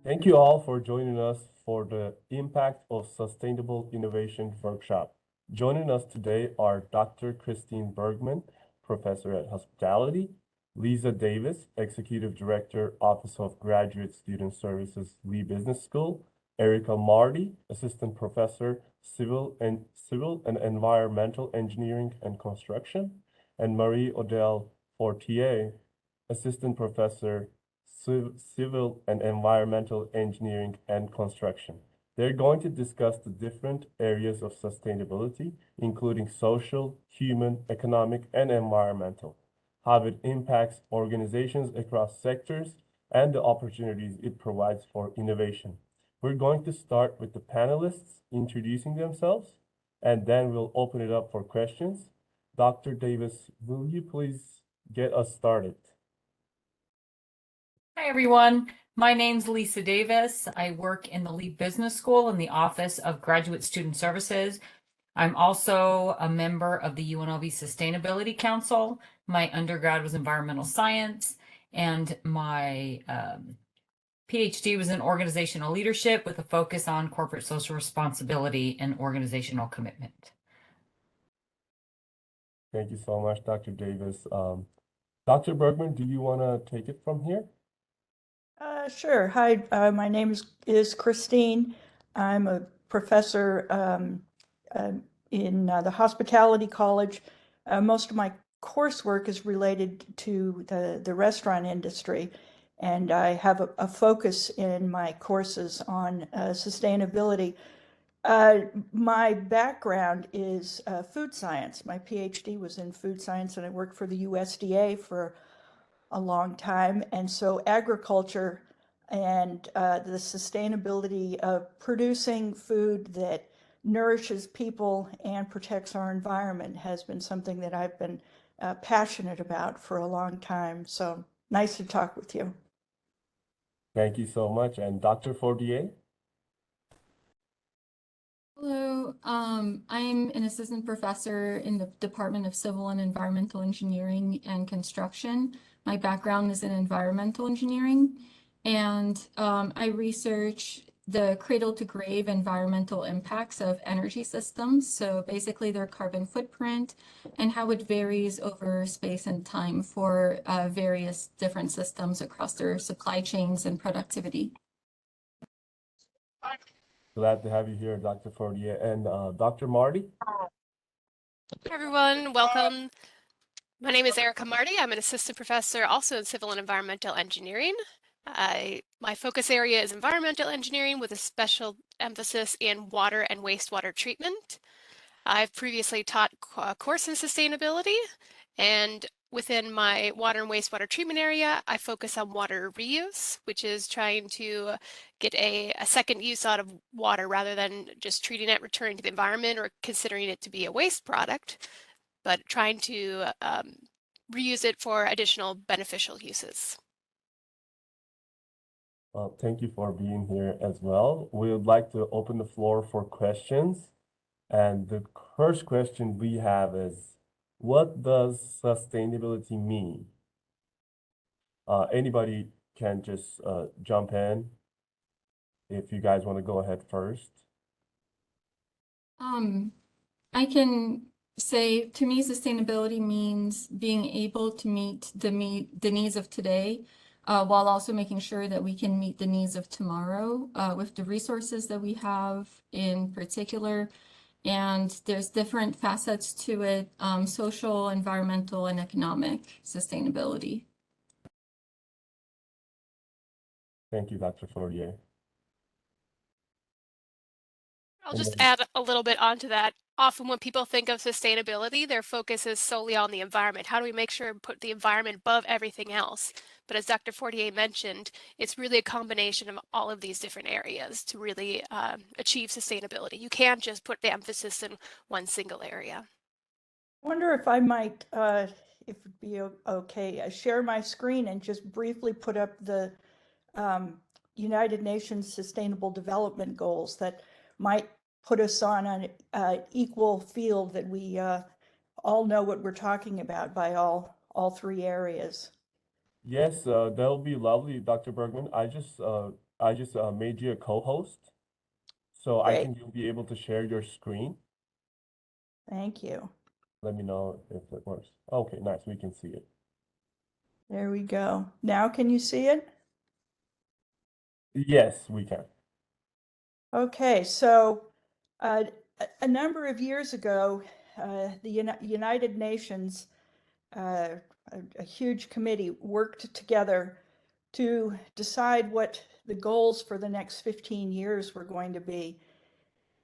Thank you all for joining us for the Impact of Sustainable Innovation workshop. Joining us today are Dr. Christine Bergman, Professor at Hospitality, Lisa Davis, Executive Director, Office of Graduate Student Services, Lee Business School, Erica Marti, Assistant Professor, Civil and Environmental Engineering and Construction, and Marie-Odile Fortier, Assistant Professor, Civil and Environmental Engineering and Construction. They're going to discuss the different areas of sustainability, including social, human, economic, and environmental, how it impacts organizations across sectors, and the opportunities it provides for innovation. We're going to start with the panelists introducing themselves, and then we'll open it up for questions. Dr. Davis, will you please get us started? Hi, everyone. My name's Lisa Davis. I work in the Lee Business School in the Office of Graduate Student Services. I'm also a member of the UNLV Sustainability Council. My undergrad was environmental science, and my PhD was in organizational leadership with a focus on corporate social responsibility and organizational commitment. Thank you so much, Dr. Davis. Dr. Bergman, do you want to take it from here? Sure. Hi, my name is Christine. I'm a professor in the Hospitality College. Most of my coursework is related to the restaurant industry, and I have a focus in my courses on sustainability. My background is food science. My PhD was in food science, and I worked for the USDA for a long time. And so agriculture and the sustainability of producing food that nourishes people and protects our environment has been something that I've been passionate about for a long time. So nice to talk with you. Thank you so much. And Dr. Fortier? Hello, I'm an assistant professor in the Department of Civil and Environmental Engineering and Construction. My background is in environmental engineering, and I research the cradle-to-grave environmental impacts of energy systems. So basically their carbon footprint and how it varies over space and time for various different systems across their supply chains and productivity. Glad to have you here, Dr. Fortier. And Dr. Marti? Hi, everyone. Welcome. My name is Erica Marti. I'm an assistant professor also in civil and environmental engineering. My focus area is environmental engineering with a special emphasis in water and wastewater treatment. I've previously taught a course in sustainability, and within my water and wastewater treatment area, I focus on water reuse, which is trying to get a second use out of water rather than just treating it, returning to the environment, or considering it to be a waste product, but trying to reuse it for additional beneficial uses. Well, thank you for being here as well. We would like to open the floor for questions. And the first question we have is, what does sustainability mean? Anybody can just jump in if you guys want to go ahead first. I can say, to me, sustainability means being able to meet the needs of today, while also making sure that we can meet the needs of tomorrow with the resources that we have in particular. And there's different facets to it, social, environmental, and economic sustainability. Thank you, Dr. Fortier. I'll just add a little bit onto that. Often when people think of sustainability, their focus is solely on the environment. How do we make sure and put the environment above everything else? But as Dr. Fortier mentioned, it's really a combination of all of these different areas to really achieve sustainability. You can't just put the emphasis in one single area. I wonder if I might, if it'd be okay, share my screen and just briefly put up the United Nations Sustainable Development Goals that might put us on an equal field, that we all know what we're talking about by all three areas. Yes, that'll be lovely, Dr. Bergman. I just I just made you a co-host, so I Great. think you'll be able to share your screen. Thank you. Let me know if it works. Okay, nice. We can see it. There we go. Now can you see it? Yes, we can. Okay, so a number of years ago, the United Nations, a huge committee, worked together to decide what the goals for the next 15 years were going to be.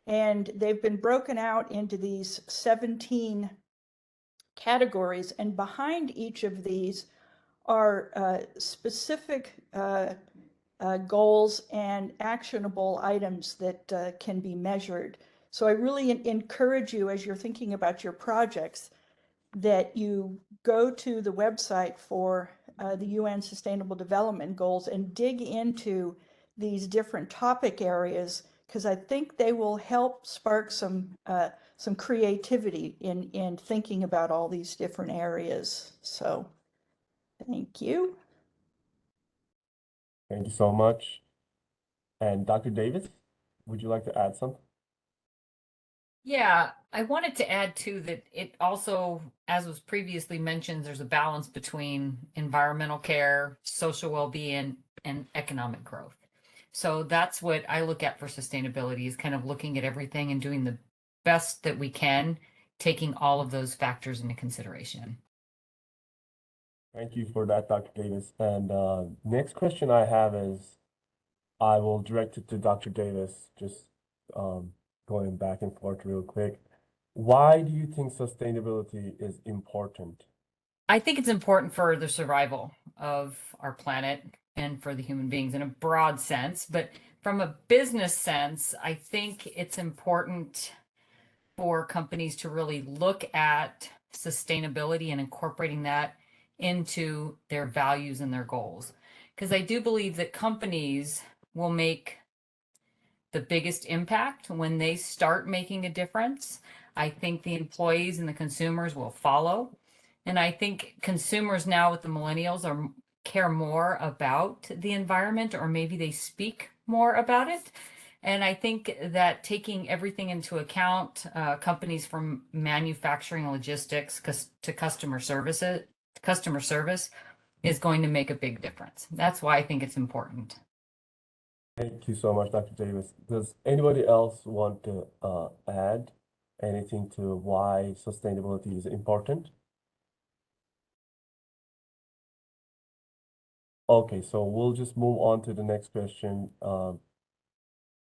And they've been broken out into these 17 categories, and behind each of these are specific goals and actionable items that can be measured. So I really encourage you, as you're thinking about your projects, that you go to the website for the UN Sustainable Development Goals and dig into these different topic areas, because I think they will help spark some creativity in thinking about all these different areas. So thank you. Thank you so much. And Dr. Davis, would you like to add something? Yeah, I wanted to add too that it also, as was previously mentioned, there's a balance between environmental care, social well-being, and economic growth. So that's what I look at for sustainability, is kind of looking at everything and doing the best that we can, taking all of those factors into consideration. Thank you for that, Dr. Davis. And next question I have is, I will direct it to Dr. Davis, just going back and forth real quick. Why do you think sustainability is important? I think it's important for the survival of our planet and for the human beings in a broad sense. But from a business sense, I think it's important for companies to really look at sustainability and incorporating that into their values and their goals. Because I do believe that companies will make the biggest impact when they start making a difference. I think the employees and the consumers will follow. And I think consumers now with the millennials care more about the environment, or maybe they speak more about it. And I think that taking everything into account, companies from manufacturing, logistics to customer service is going to make a big difference. That's why I think it's important. Thank you so much, Dr. Davis. Does anybody else want to add anything to why sustainability is important? Okay, so we'll just move on to the next question.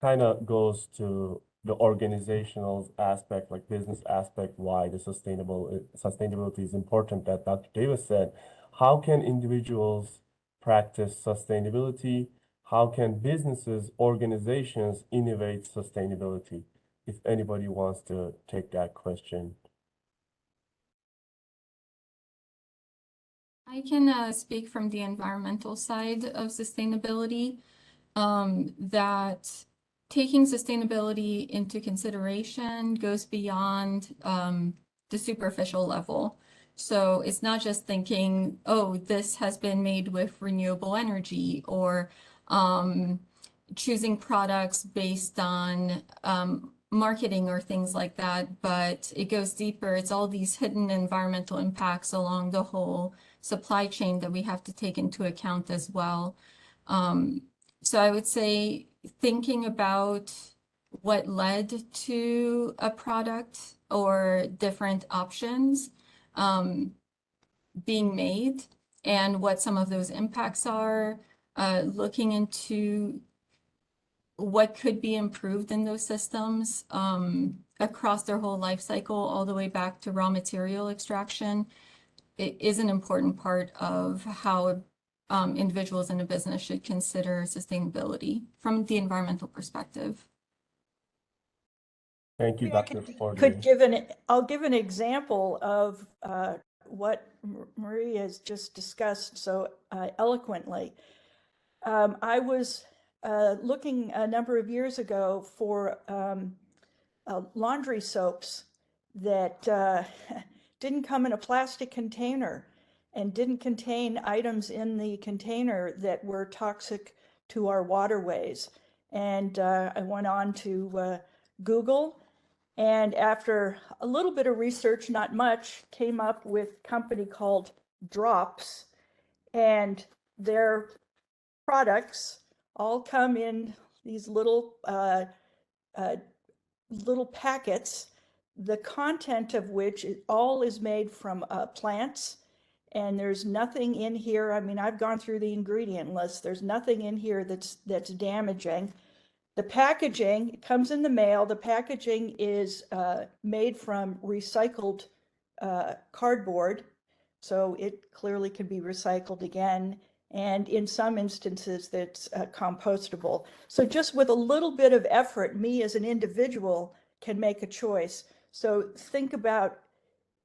Kind of goes to the organizational aspect, like business aspect, why the sustainability is important, that Dr. Davis said. How can individuals practice sustainability? How can businesses, organizations innovate sustainability? If anybody wants to take that question. I can speak from the environmental side of sustainability, that taking sustainability into consideration goes beyond the superficial level. So it's not just thinking, oh, this has been made with renewable energy, or choosing products based on marketing or things like that, but it goes deeper. It's all these hidden environmental impacts along the whole supply chain that we have to take into account as well. So I would say thinking about what led to a product or different options being made and what some of those impacts are, looking into what could be improved in those systems across their whole life cycle, all the way back to raw material extraction. It is an important part of how individuals in a business should consider sustainability from the environmental perspective. Thank you, Maybe I Dr. could Fortier. I'll give an example of what Marie has just discussed so eloquently. I was looking a number of years ago for laundry soaps that didn't come in a plastic container and didn't contain items in the container that were toxic to our waterways. And I went on to Google, and after a little bit of research, not much, came up with a company called Drops, and their products all come in these little little packets, the content of which all is made from plants. And there's nothing in here. I mean, I've gone through the ingredient list. There's nothing in here that's damaging. The packaging comes in the mail. The packaging is made from recycled cardboard, so it clearly can be recycled again. And in some instances, that's compostable. So just with a little bit of effort, me as an individual can make a choice. So think about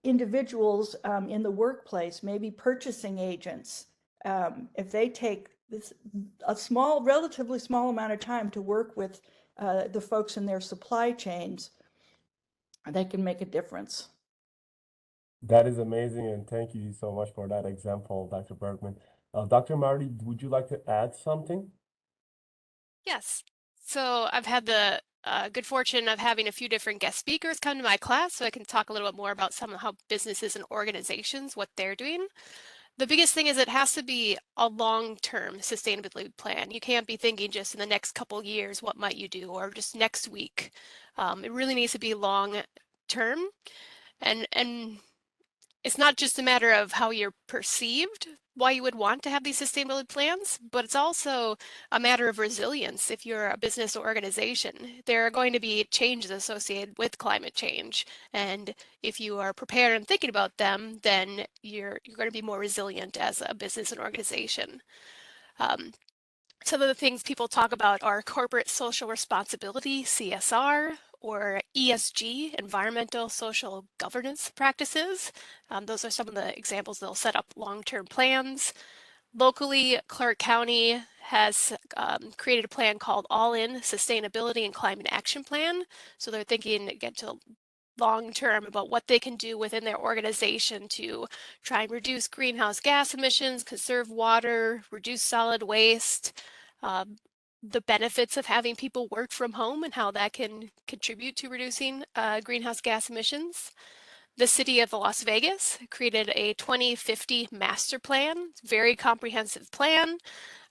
individuals in the workplace, maybe purchasing agents. If they take a relatively small amount of time to work with the folks in their supply chains, they can make a difference. That is amazing, and thank you so much for that example, Dr. Bergman. Dr. Marty, would you like to add something? Yes. So I've had the good fortune of having a few different guest speakers come to my class, so I can talk a little bit more about some of how businesses and organizations, what they're doing. The biggest thing is it has to be a long-term sustainability plan. You can't be thinking just in the next couple years, what might you do, or just next week. It really needs to be long-term, and it's not just a matter of how you're perceived, why you would want to have these sustainability plans, but it's also a matter of resilience. If you're a business or organization, there are going to be changes associated with climate change. And if you are prepared and thinking about them, then you're going to be more resilient as a business and organization. Some of the things people talk about are corporate social responsibility, CSR, or ESG, environmental social governance practices. Those are some of the examples. They'll set up long-term plans. Locally, Clark County has created a plan called All-In Sustainability and Climate Action Plan. So they're thinking again to long term about what they can do within their organization to try and reduce greenhouse gas emissions, conserve water, reduce solid waste, the benefits of having people work from home and how that can contribute to reducing greenhouse gas emissions. The city of Las Vegas created a 2050 master plan, very comprehensive plan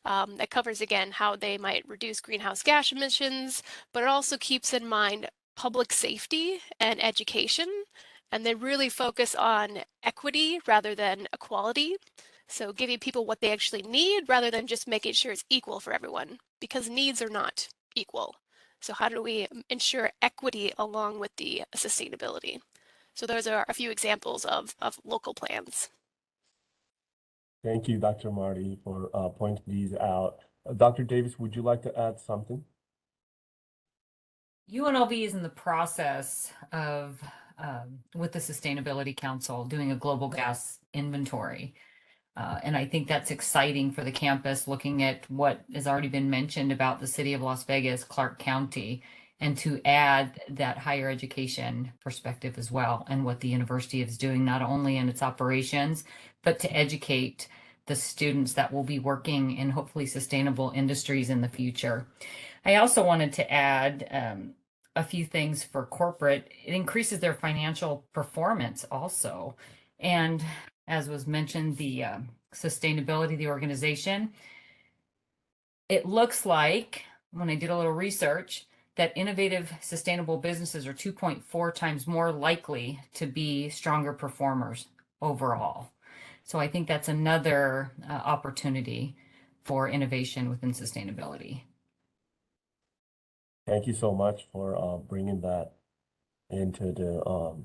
that covers again how they might reduce greenhouse gas emissions, but it also keeps in mind public safety and education, and they really focus on equity rather than equality. So giving people what they actually need rather than just making sure it's equal for everyone, because needs are not equal. So how do we ensure equity along with the sustainability? So those are a few examples of local plans. Thank you, Dr. Marty, for pointing these out. Dr. Davis, would you like to add something? UNLV is in the process of, with the Sustainability Council, doing a global gas inventory. And I think that's exciting for the campus, looking at what has already been mentioned about the city of Las Vegas, Clark County, and to add that higher education perspective as well, and what the university is doing, not only in its operations, but to educate the students that will be working in hopefully sustainable industries in the future. I also wanted to add a few things for corporate. It increases their financial performance also. And as was mentioned, the sustainability of the organization, it looks like, when I did a little research, that innovative sustainable businesses are 2.4 times more likely to be stronger performers overall. So I think that's another opportunity for innovation within sustainability. Thank you so much for bringing that into the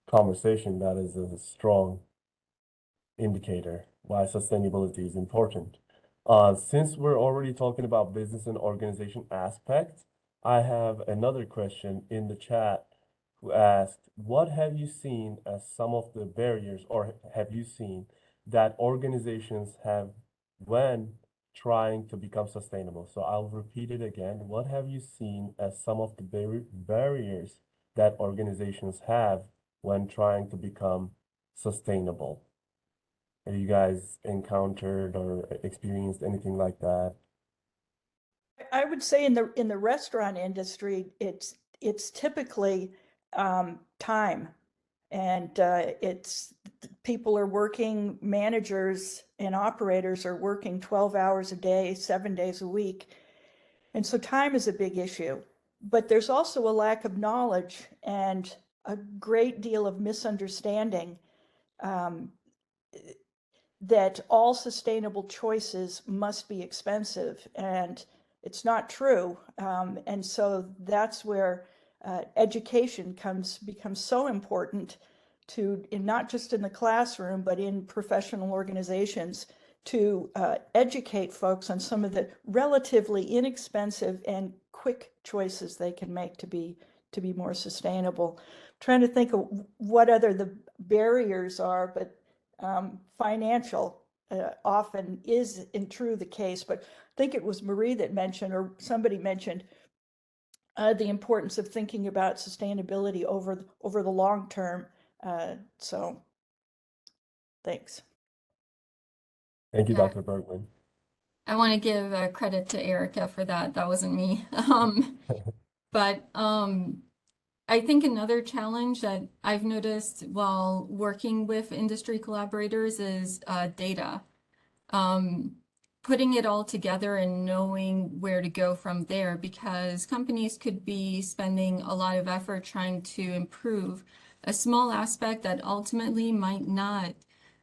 conversation. That is a strong indicator why sustainability is important. Since we're already talking about business and organization aspects, I have another question in the chat who asked, what have you seen as some of the barriers, or have you seen that organizations have when trying to become sustainable? So I'll repeat it again. What have you seen as some of the barriers that organizations have when trying to become sustainable? Have you guys encountered or experienced anything like that? I would say in the restaurant industry, it's typically time, and it's people are working, managers and operators are working 12 hours a day, 7 days a week, and so time is a big issue. But there's also a lack of knowledge and a great deal of misunderstanding um, that all sustainable choices must be expensive, and it's not true. And so that's where education becomes so important not just in the classroom, but in professional organizations to educate folks on some of the relatively inexpensive and quick choices they can make to be more sustainable. I'm trying to think of what other the barriers are, but financial often is in true the case, but I think it was Marie that mentioned, or somebody mentioned, the importance of thinking about sustainability over the long term. So, thanks. Thank you, Yeah. Dr. Bergman. I want to give credit to Erica for that. That wasn't me. But I think another challenge that I've noticed while working with industry collaborators is data. Putting it all together and knowing where to go from there, because companies could be spending a lot of effort trying to improve a small aspect that ultimately might not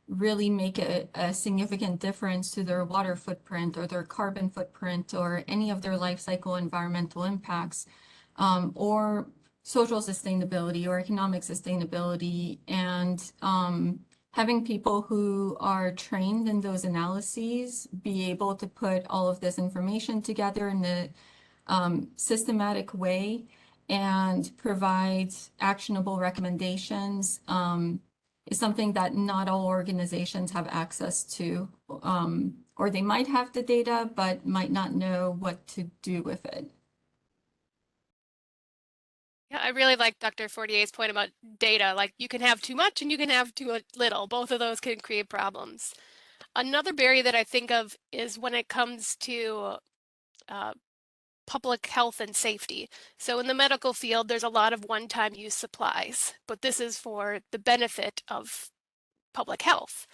really make a significant difference to their water footprint or their carbon footprint or any of their life cycle environmental impacts, or social sustainability or economic sustainability. And having people who are trained in those analyses be able to put all of this information together in a systematic way and provide actionable recommendations is something that not all organizations have access to, or they might have the data but might not know what to do with it. Yeah, I really like Dr. Fortier's point about data. Like you can have too much and you can have too little. Both of those can create problems. Another barrier that I think of is when it comes to public health and safety. So in the medical field, there's a lot of one-time use supplies, but this is for the benefit of public health.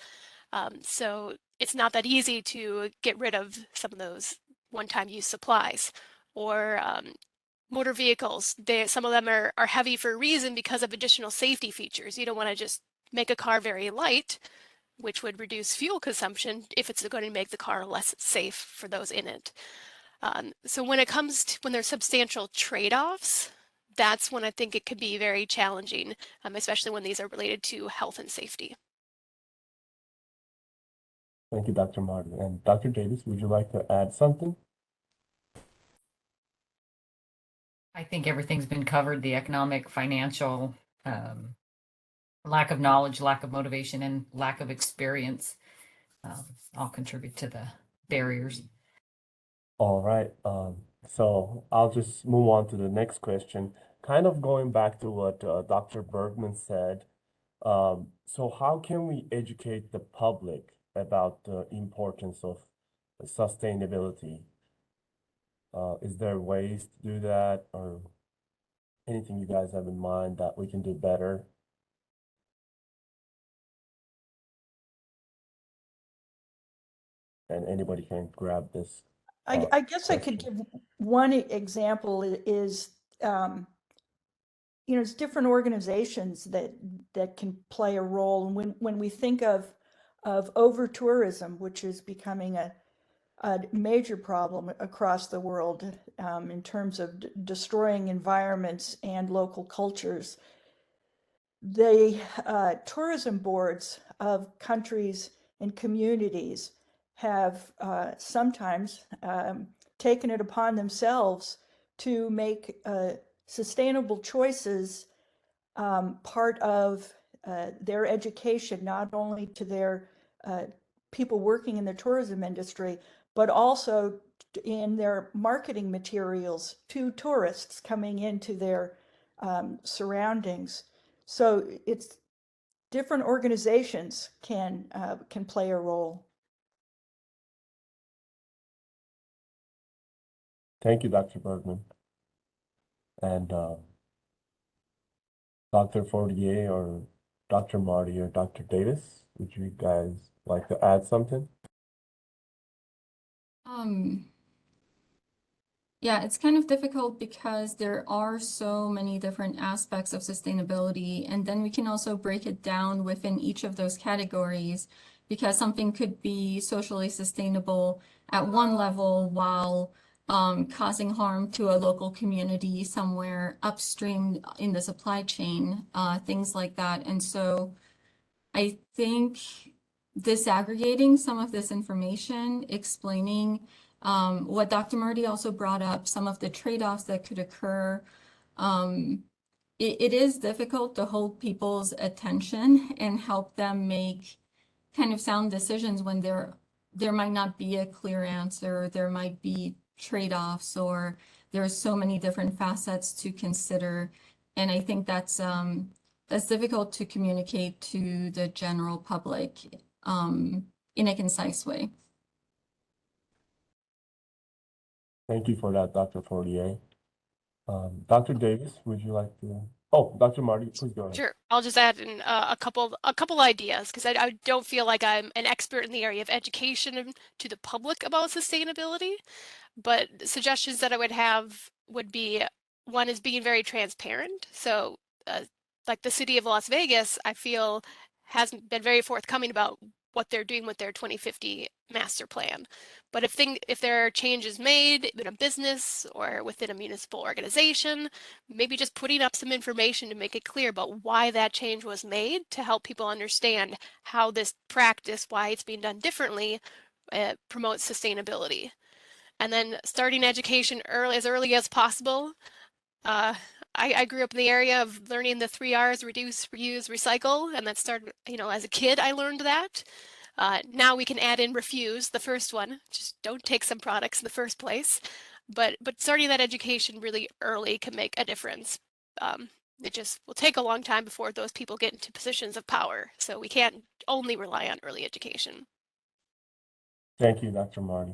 So it's not that easy to get rid of some of those one-time use supplies. Or motor vehicles, some of them are heavy for a reason because of additional safety features. You don't want to just make a car very light, which would reduce fuel consumption if it's going to make the car less safe for those in it. So when it comes to when there's substantial trade-offs, that's when I think it could be very challenging, especially when these are related to health and safety. Thank you, Dr. Martin. And Dr. Davis, would you like to add something? I think everything's been covered, the economic, financial, lack of knowledge, lack of motivation, and lack of experience all contribute to the barriers. All right. So I'll just move on to the next question. Kind of going back to what Dr. Bergman said. So how can we educate the public about the importance of sustainability? Is there ways to do that, or anything you guys have in mind that we can do better? And anybody can grab this. I guess I could question. give one example is, it's different organizations that can play a role. And when we think of over tourism, which is becoming a major problem across the world in terms of destroying environments and local cultures, the tourism boards of countries and communities have sometimes taken it upon themselves to make sustainable choices part of their education, not only to their people working in the tourism industry, but also in their marketing materials to tourists coming into their surroundings. So it's different organizations can play a role. Thank you, Dr. Bergman. And Dr. Fortier or Dr. Marti or Dr. Davis, would you guys like to add something? Yeah, it's kind of difficult because there are so many different aspects of sustainability, and then we can also break it down within each of those categories because something could be socially sustainable at one level while causing harm to a local community somewhere upstream in the supply chain, things like that. And so I think disaggregating some of this information, explaining what Dr. Marti also brought up, some of the trade-offs that could occur. It is difficult to hold people's attention and help them make kind of sound decisions when there might not be a clear answer, there might be trade-offs, or there's so many different facets to consider. And I think that's difficult to communicate to the general public in a concise way. Thank you for that, Dr. Fortier. Dr. Davis, would you like to? Oh, Dr. Marti, please go ahead. Sure. I'll just add in a couple ideas because I don't feel like I'm an expert in the area of education to the public about sustainability, but suggestions that I would have would be one is being very transparent. So, like the city of Las Vegas, I feel hasn't been very forthcoming about what they're doing with their 2050 master plan. But if there are changes made in a business or within a municipal organization, maybe just putting up some information to make it clear about why that change was made to help people understand how this practice, why it's being done differently, promotes sustainability. And then starting education as early as possible. I grew up in the area of learning the 3 R's: reduce, reuse, recycle, and that started, as a kid, I learned that. Now we can add in refuse, the first one, just don't take some products in the first place. But starting that education really early can make a difference. It just will take a long time before those people get into positions of power. So we can't only rely on early education. Thank you, Dr. Marti.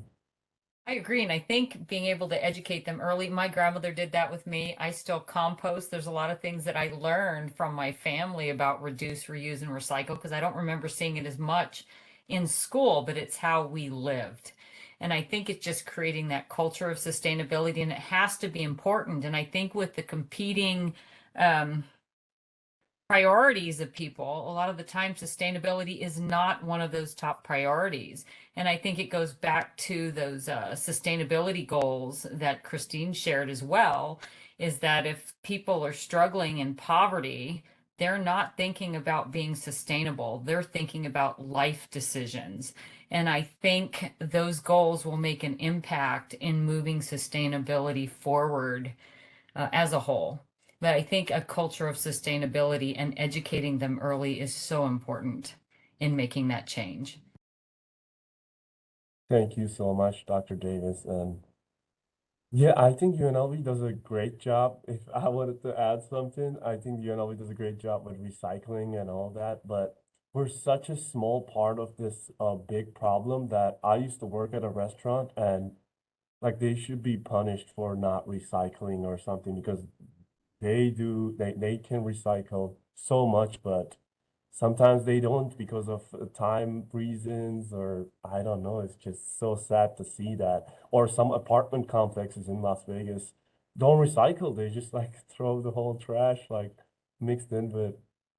I agree. And I think being able to educate them early, my grandmother did that with me. I still compost. There's a lot of things that I learned from my family about reduce, reuse, and recycle because I don't remember seeing it as much in school, but it's how we lived. And I think it's just creating that culture of sustainability, and it has to be important. And I think with the competing priorities of people, a lot of the time sustainability is not one of those top priorities. And I think it goes back to those sustainability goals that Christine shared as well, is that if people are struggling in poverty, they're not thinking about being sustainable. They're thinking about life decisions. And I think those goals will make an impact in moving sustainability forward as a whole. But I think a culture of sustainability and educating them early is so important in making that change. Thank you so much, Dr. Davis. And yeah, I think UNLV does a great job. If I wanted to add something, I think UNLV does a great job with recycling and all that, but we're such a small part of this big problem that I used to work at a restaurant and like they should be punished for not recycling or something because they can recycle so much, but sometimes they don't because of time reasons or I don't know. It's just so sad to see that. Or some apartment complexes in Las Vegas don't recycle. They just like throw the whole trash like mixed in with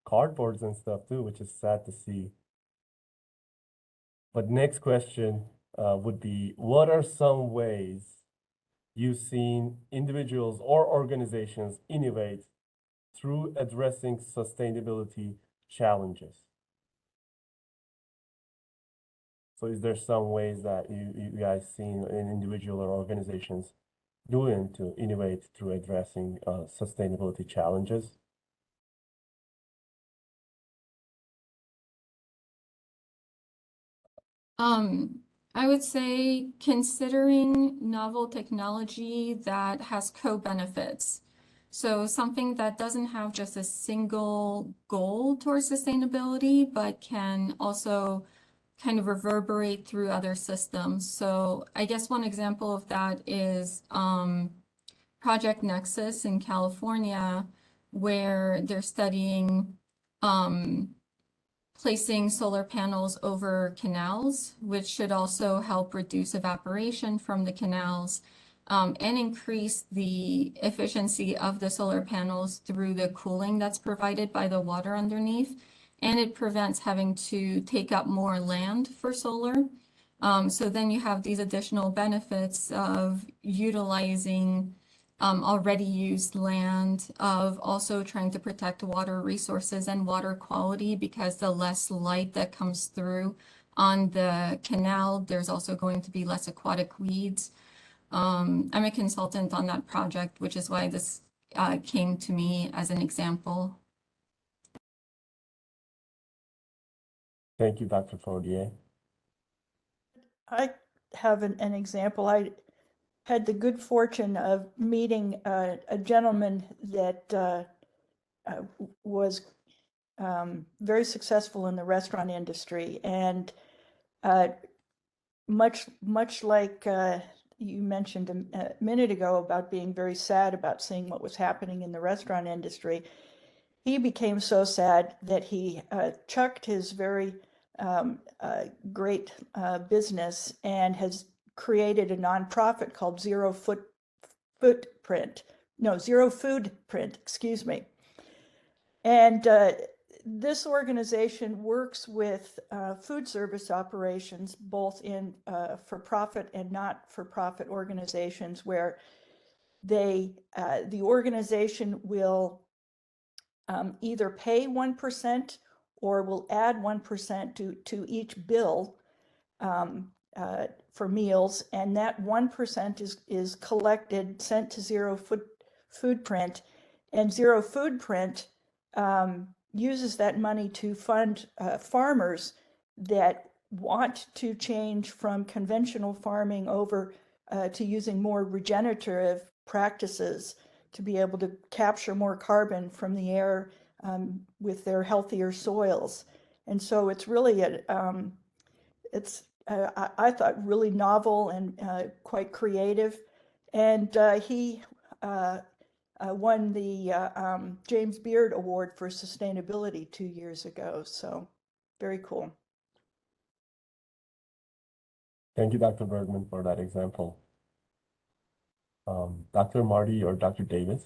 cardboards and stuff too, which is sad to see. But next question would be, what are some ways you've seen individuals or organizations innovate through addressing sustainability challenges? So is there some ways that you guys seen in individual or organizations doing to innovate through addressing sustainability challenges? I would say considering novel technology that has co-benefits. So something that doesn't have just a single goal towards sustainability, but can also kind of reverberate through other systems. So I guess one example of that is Project Nexus in California, where they're studying placing solar panels over canals, which should also help reduce evaporation from the canals and increase the efficiency of the solar panels through the cooling that's provided by the water underneath. And it prevents having to take up more land for solar. So then you have these additional benefits of utilizing already used land, of also trying to protect water resources and water quality, because the less light that comes through on the canal, there's also going to be less aquatic weeds. I'm a consultant on that project, which is why this came to me as an example. Thank you, Dr. Fortier. I have an example. I had the good fortune of meeting a gentleman that was very successful in the restaurant industry, and much like you mentioned a minute ago about being very sad about seeing what was happening in the restaurant industry, he became so sad that he chucked his very great business and has created a nonprofit called Zero Footprint, excuse me. And this organization works with food service operations, both in for-profit and not-for-profit organizations, where the organization will either pay 1% or will add 1% to each bill for meals, and that 1% is collected, sent to Zero Footprint, and Zero Footprint uses that money to fund farmers that want to change from conventional farming over to using more regenerative practices to be able to capture more carbon from the air with their healthier soils. And so it's really I thought really novel and quite creative. And he won the James Beard Award for Sustainability 2 years ago. So very cool. Thank you, Dr. Bergman, for that example. Dr. Marti or Dr. Davis?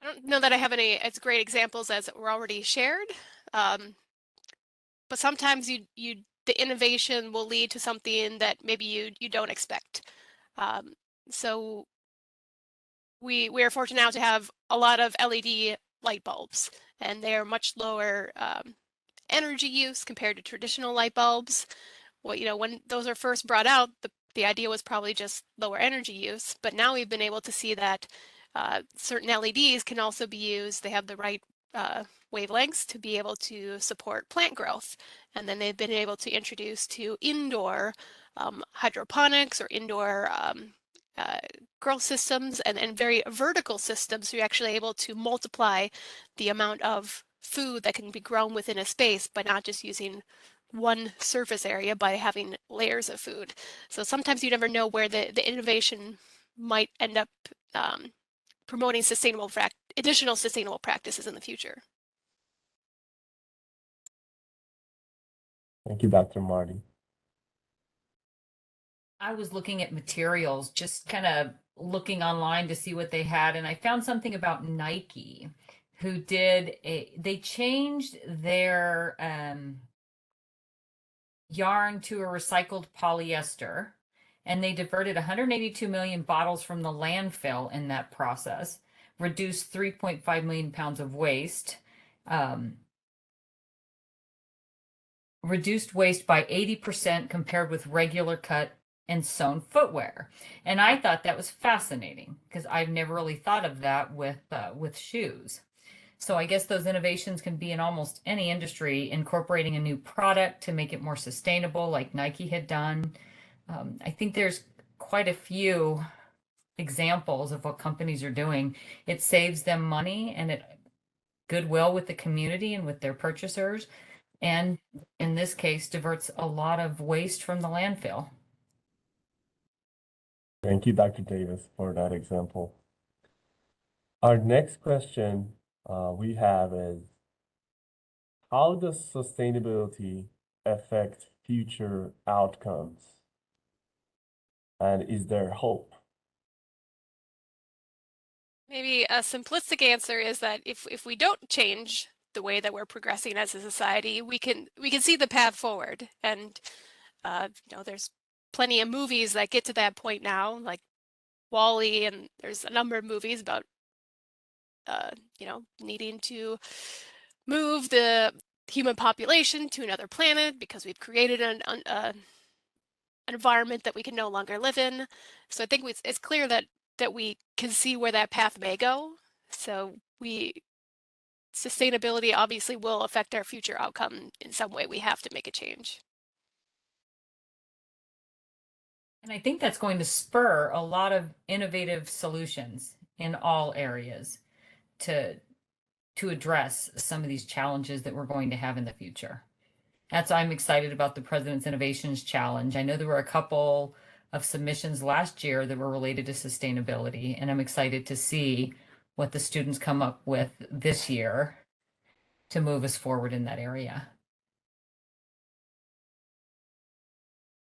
I don't know that I have any as great examples as were already shared, but sometimes the innovation will lead to something that maybe you don't expect. So we are fortunate now to have a lot of LED light bulbs, and they are much lower energy use compared to traditional light bulbs. Well, when those are first brought out, the idea was probably just lower energy use, but now we've been able to see that certain LEDs can also be used. They have the right wavelengths to be able to support plant growth. And then they've been able to introduce to indoor hydroponics or indoor growth systems and very vertical systems. So you're actually able to multiply the amount of food that can be grown within a space by not just using one surface area, by having layers of food. So sometimes you never know where the innovation might end up promoting additional sustainable practices in the future. Thank you, Dr. Marti. I was looking at materials, just kind of looking online to see what they had, and I found something about Nike, who they changed their yarn to a recycled polyester, and they diverted 182 million bottles from the landfill in that process, reduced 3.5 million pounds of waste, reduced waste by 80% compared with regular cut and sewn footwear. And I thought that was fascinating because I've never really thought of that with shoes. So I guess those innovations can be in almost any industry, incorporating a new product to make it more sustainable, like Nike had done. I think there's quite a few examples of what companies are doing. It saves them money and it goodwill with the community and with their purchasers. and in this case, diverts a lot of waste from the landfill. Thank you, Dr. Davis, for that example. Our next question we have is, how does sustainability affect future outcomes? And is there hope? Maybe a simplistic answer is that if we don't change the way that we're progressing as a society, we can see the path forward. And there's plenty of movies that get to that point now, like Wall-E, and there's a number of movies about needing to move the human population to another planet because we've created an environment that we can no longer live in. So I think it's clear that we can see where that path may go. So sustainability obviously will affect our future outcome in some way. We have to make a change. And I think that's going to spur a lot of innovative solutions in all areas to address some of these challenges that we're going to have in the future. That's why I'm excited about the President's Innovations Challenge. I know there were a couple of submissions last year that were related to sustainability, and I'm excited to see what the students come up with this year to move us forward in that area.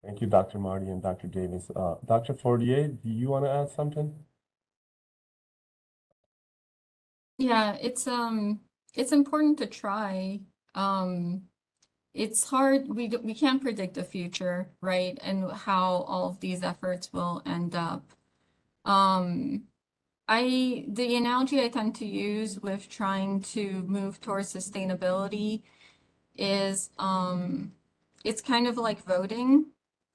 Thank you, Dr. Marti and Dr. Davis. Dr. Fortier, do you want to add something? Yeah, it's important to try. It's hard. We can't predict the future, right? And how all of these efforts will end up. The analogy I tend to use with trying to move towards sustainability is it's kind of like voting.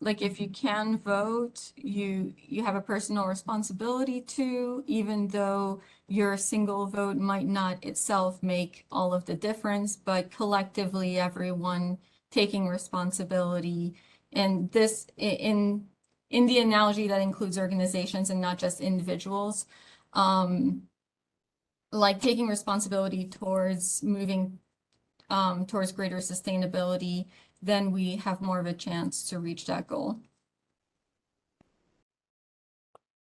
Like if you can vote, you have a personal responsibility to, even though your single vote might not itself make all of the difference, but collectively everyone taking responsibility. And this in the analogy that includes organizations and not just individuals, like taking responsibility towards moving towards greater sustainability, then we have more of a chance to reach that goal.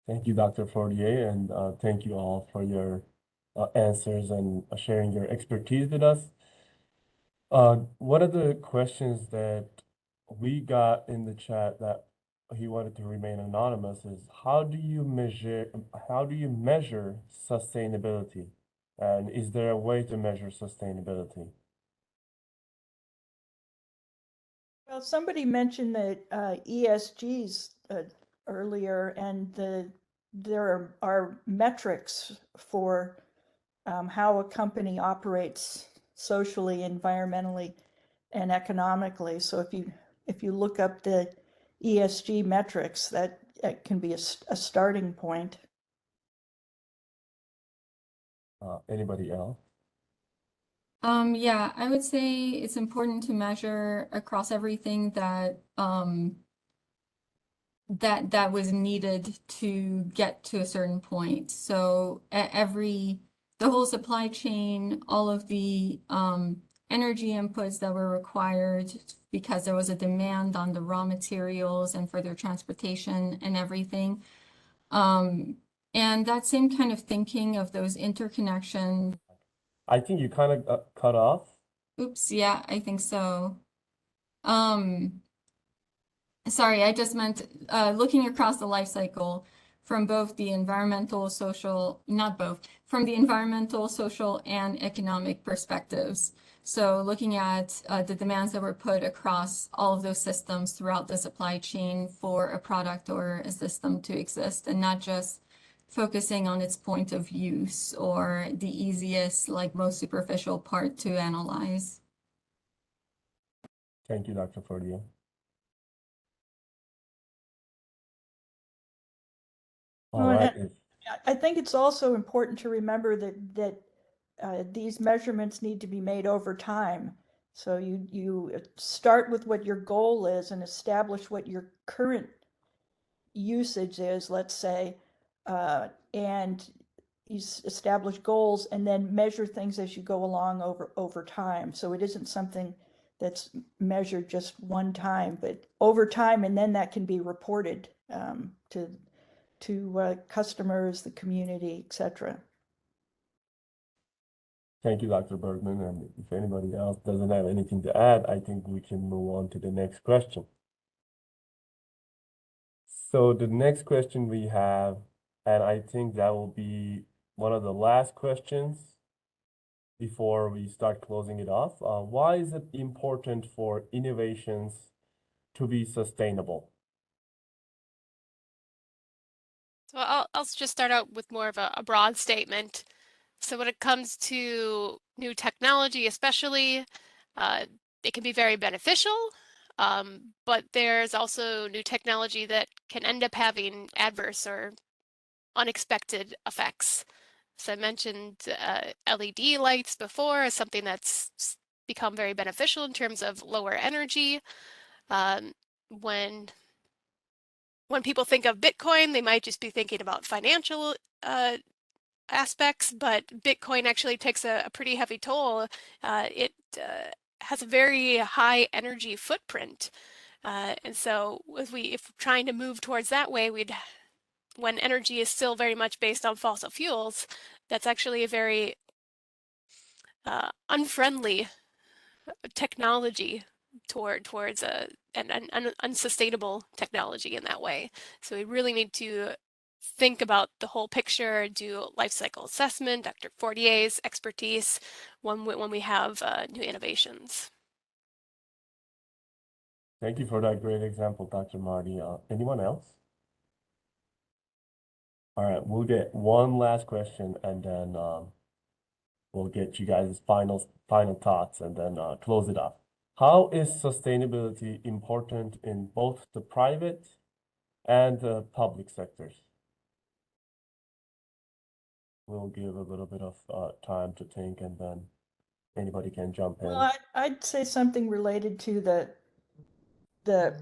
Thank you, Dr. Fortier, and thank you all for your answers and sharing your expertise with us. One of the questions that we got in the chat that he wanted to remain anonymous is, how do you measure sustainability? And is there a way to measure sustainability? Well, somebody mentioned that ESGs earlier, and there are metrics for how a company operates socially, environmentally, and economically. So if you look up the ESG metrics, that can be a starting point. Anybody else? Yeah, I would say it's important to measure across everything that that was needed to get to a certain point. So the whole supply chain, all of the energy inputs that were required because there was a demand on the raw materials and for their transportation and everything. And that same kind of thinking of those interconnections. I think you kind of cut off. Oops, yeah, I think so. Sorry, I just meant looking across the life cycle from both the environmental, social, not both, from the environmental, social, and economic perspectives. So looking at the demands that were put across all of those systems throughout the supply chain for a product or a system to exist, and not just focusing on its point of use or the easiest, like most superficial part to analyze. Thank you, Dr. Fortier. All right. I think it's also important to remember that these measurements need to be made over time. So you start with what your goal is and establish what your current usage is, let's say, and you establish goals and then measure things as you go along over time. So it isn't something that's measured just one time, but over time, and then that can be reported to customers, the community, etc. Thank you, Dr. Bergman. And if anybody else doesn't have anything to add, I think we can move on to the next question. So the next question we have, and I think that will be one of the last questions before we start closing it off. Why is it important for innovations to be sustainable? So I'll just start out with more of a broad statement. So when it comes to new technology, especially, it can be very beneficial, but there's also new technology that can end up having adverse or unexpected effects. So I mentioned LED lights before as something that's become very beneficial in terms of lower energy. When people think of Bitcoin, they might just be thinking about financial aspects, but Bitcoin actually takes a pretty heavy toll. It has a very high energy footprint. And so if trying to move towards that way, when energy is still very much based on fossil fuels, that's actually a very unfriendly technology towards an unsustainable technology in that way. So we really need to think about the whole picture, do life cycle assessment, Dr. Fortier's expertise when we have new innovations. Thank you for that great example, Dr. Marti. Anyone else? All right, we'll get one last question and then we'll get you guys' final thoughts and then close it up. How is sustainability important in both the private and the public sectors? We'll give a little bit of time to think and then anybody can jump in. Well, I'd say something related to the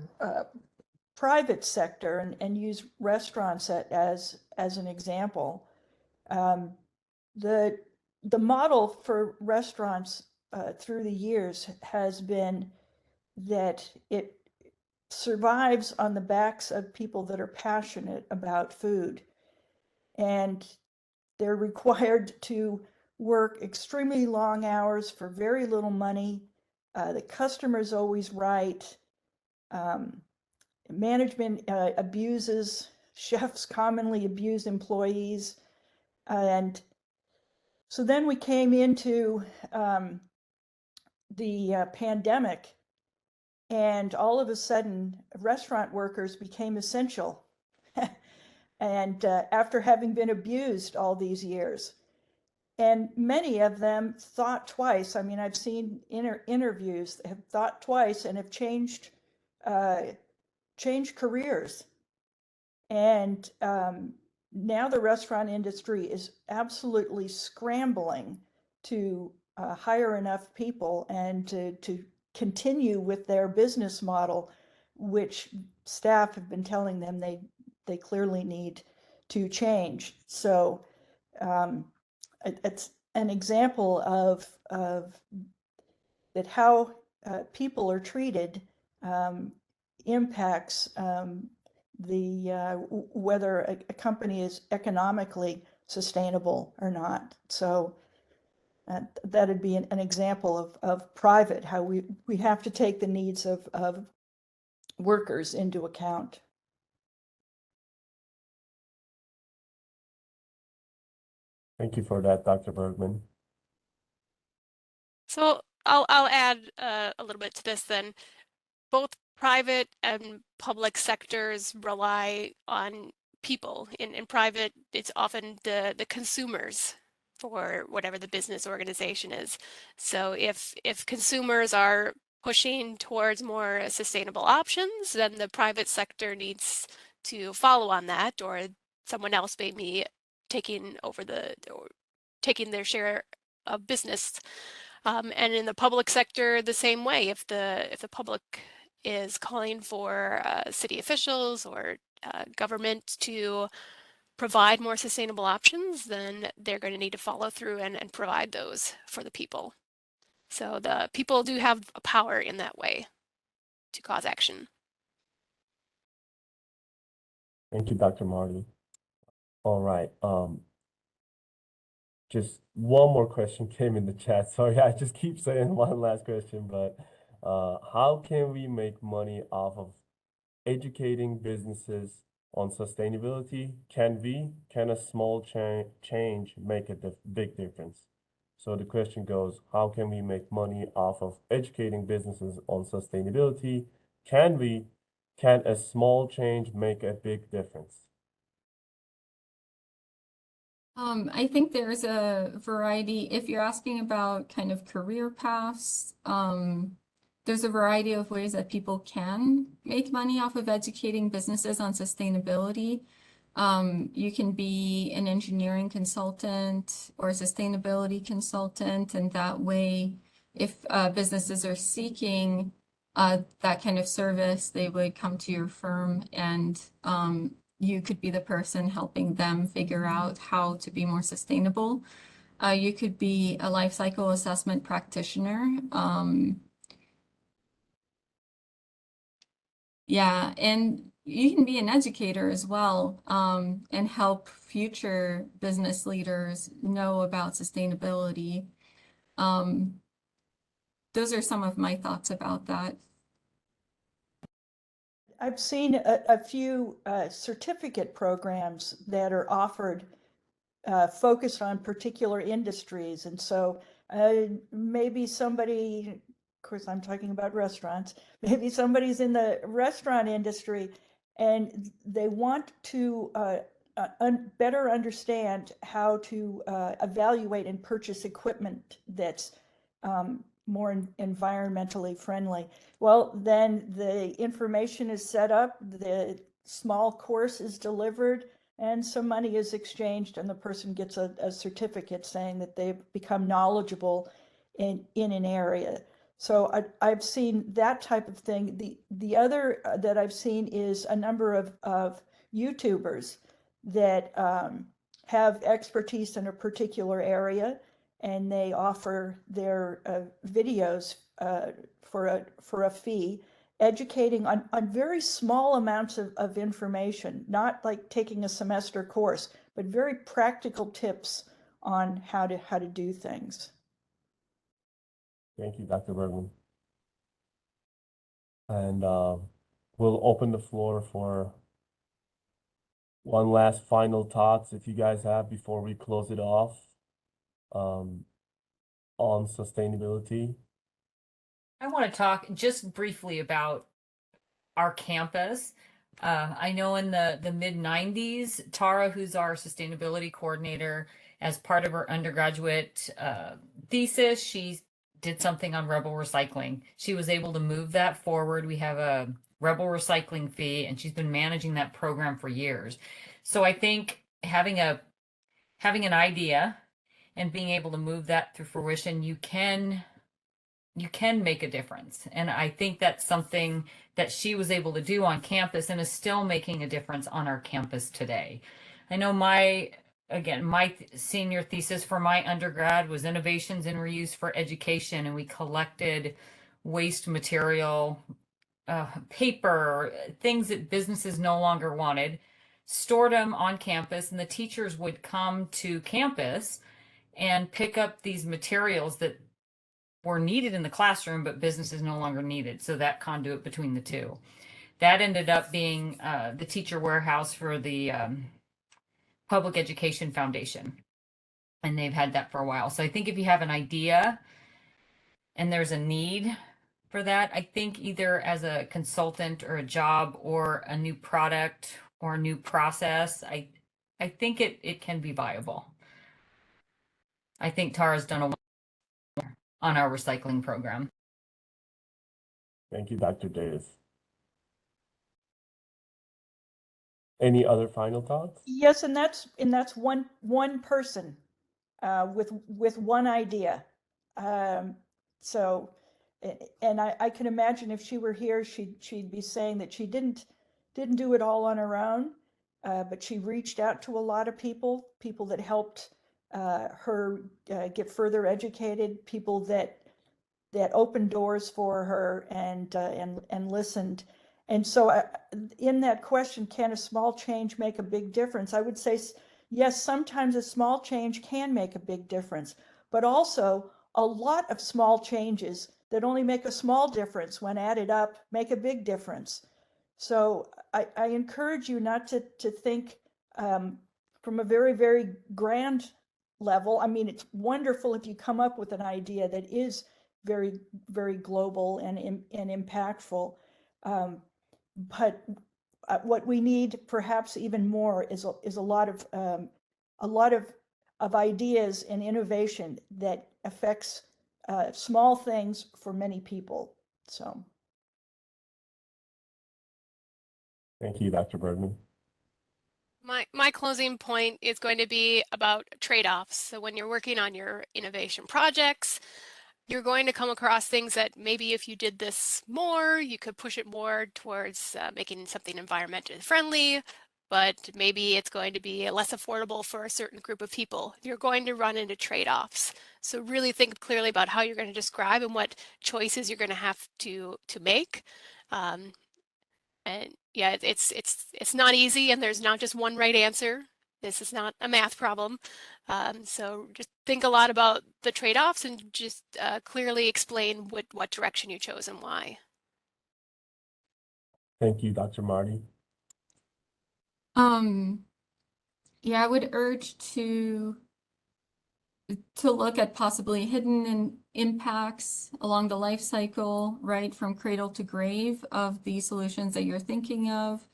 private sector and use restaurants as an example. The model for restaurants through the years has been that it survives on the backs of people that are passionate about food, and they're required to work extremely long hours for very little money. The customer's always right. Management abuses, chefs commonly abuse employees. And so then we came into the pandemic, and all of a sudden, restaurant workers became essential. And after having been abused all these years. And many of them thought twice. I mean, I've seen interviews that have thought twice and have changed careers. And now the restaurant industry is absolutely scrambling to hire enough people and to continue with their business model, which staff have been telling them they clearly need to change. So it's an example of that how people are treated impacts whether a company is economically sustainable or not. So that'd be an example of private, how we have to take the needs of workers into account. Thank you for that, Dr. Bergman. So I'll add a little bit to this then. Both private and public sectors rely on people. In private, it's often the consumers for whatever the business organization is. So if consumers are pushing towards more sustainable options, then the private sector needs to follow on that, or someone else may be taking over or taking their share of business. And in the public sector, the same way. If the public is calling for city officials or government to provide more sustainable options, then they're going to need to follow through and provide those for the people. So the people do have a power in that way to cause action. Thank you, Dr. Marty. All right. Just one more question came in the chat. Sorry, I just keep saying one last question, but how can we make money off of educating businesses on sustainability? Can a small change make a big difference? So the question goes, how can we make money off of educating businesses on sustainability? Can a small change make a big difference? I think there's a variety. If you're asking about kind of career paths, there's a variety of ways that people can make money off of educating businesses on sustainability. You can be an engineering consultant or a sustainability consultant, and that way, if businesses are seeking that kind of service, they would come to your firm, and you could be the person helping them figure out how to be more sustainable. You could be a life cycle assessment practitioner. Yeah, and you can be an educator as well, and help future business leaders know about sustainability. Those are some of my thoughts about that. I've seen a few certificate programs that are offered focused on particular industries. And so maybe somebody, of course, I'm talking about restaurants, maybe somebody's in the restaurant industry and they want to better understand how to evaluate and purchase equipment that's more environmentally friendly. Well, then the information is set up, the small course is delivered, and some money is exchanged, and the person gets a certificate saying that they've become knowledgeable in an area. So I've seen that type of thing. The other that I've seen is a number of YouTubers that have expertise in a particular area, and they offer their videos for a fee, educating on very small amounts of information, not like taking a semester course, but very practical tips on how to do things. Thank you, Dr. Bergman. And we'll open the floor for one last final thoughts if you guys have before we close it off on sustainability. I want to talk just briefly about our campus. I know in the mid 90s, Tara, who's our sustainability coordinator, as part of her undergraduate thesis, she did something on rebel recycling. She was able to move that forward. We have a rebel recycling fee, and she's been managing that program for years. So I think having an idea and being able to move that through fruition, you can make a difference. And I think that's something that she was able to do on campus and is still making a difference on our campus today. I know my senior thesis for my undergrad was innovations in reuse for education, and we collected waste material, paper, things that businesses no longer wanted, stored them on campus, and the teachers would come to campus and pick up these materials that were needed in the classroom, but businesses no longer needed. So that conduit between the two. That ended up being the teacher warehouse for the Public Education Foundation. And they've had that for a while. So I think if you have an idea and there's a need for that, I think either as a consultant or a job or a new product or a new process, I think it can be viable. I think Tara's done a lot on our recycling program. Thank you, Dr. Davis. Any other final thoughts? Yes, and that's one person with one idea. So, and I can imagine if she were here, she'd be saying that she didn't do it all on her own, but she reached out to a lot of people that helped her get further educated, people that that opened doors for her and listened. And so in that question, can a small change make a big difference? I would say yes, sometimes a small change can make a big difference, but also a lot of small changes that only make a small difference when added up make a big difference. So I encourage you not to think from a very, very grand level. I mean, it's wonderful if you come up with an idea that is very, very global and impactful. But what we need perhaps even more is a lot of ideas and innovation that affects small things for many people. So. Thank you, Dr. Bergman. My closing point is going to be about trade-offs. So when you're working on your innovation projects, you're going to come across things that maybe if you did this more, you could push it more towards making something environmentally friendly, but maybe it's going to be less affordable for a certain group of people. You're going to run into trade-offs. So really think clearly about how you're going to describe and what choices you're going to have to make. And yeah, it's not easy, and there's not just one right answer. This is not a math problem. So just think a lot about the trade-offs and just clearly explain what direction you chose and why. Thank you, Dr. Marti. Yeah, I would urge to look at possibly hidden impacts along the life cycle, right, from cradle to grave of the solutions that you're thinking of.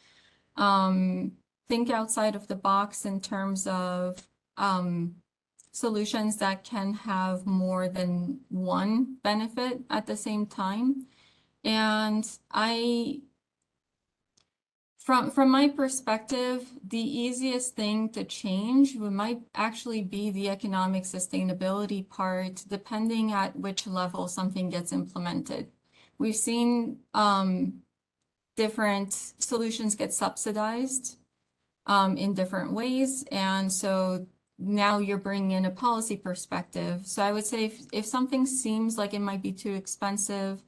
Think outside of the box in terms of solutions that can have more than one benefit at the same time. And from my perspective, the easiest thing to change might actually be the economic sustainability part, depending at which level something gets implemented. We've seen different solutions get subsidized in different ways, and so now you're bringing in a policy perspective. So I would say if something seems like it might be too expensive,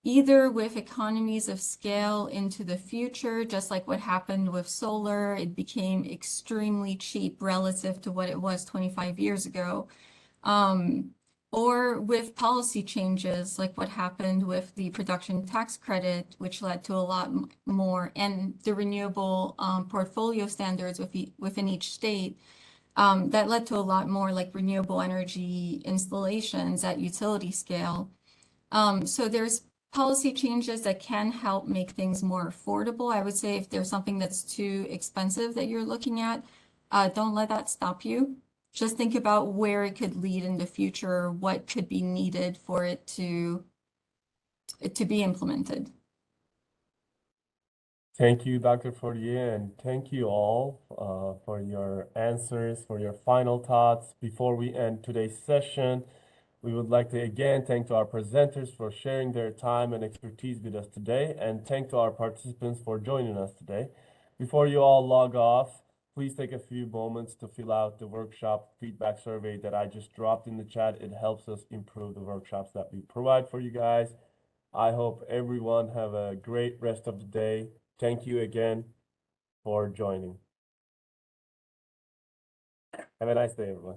either with economies of scale into the future, just like what happened with solar, it became extremely cheap relative to what it was 25 years ago. Or with policy changes, like what happened with the production tax credit, which led to a lot more, and the renewable portfolio standards within each state, that led to a lot more like renewable energy installations at utility scale. So there's policy changes that can help make things more affordable. I would say if there's something that's too expensive that you're looking at, don't let that stop you. Just think about where it could lead in the future, what could be needed for it to be implemented. Thank you, Dr. Fortier, and thank you all for your answers, for your final thoughts. Before we end today's session, we would like to again thank to our presenters for sharing their time and expertise with us today, and thank to our participants for joining us today. Before you all log off, please take a few moments to fill out the workshop feedback survey that I just dropped in the chat. It helps us improve the workshops that we provide for you guys. I hope everyone have a great rest of the day. Thank you again for joining. Have a nice day, everyone.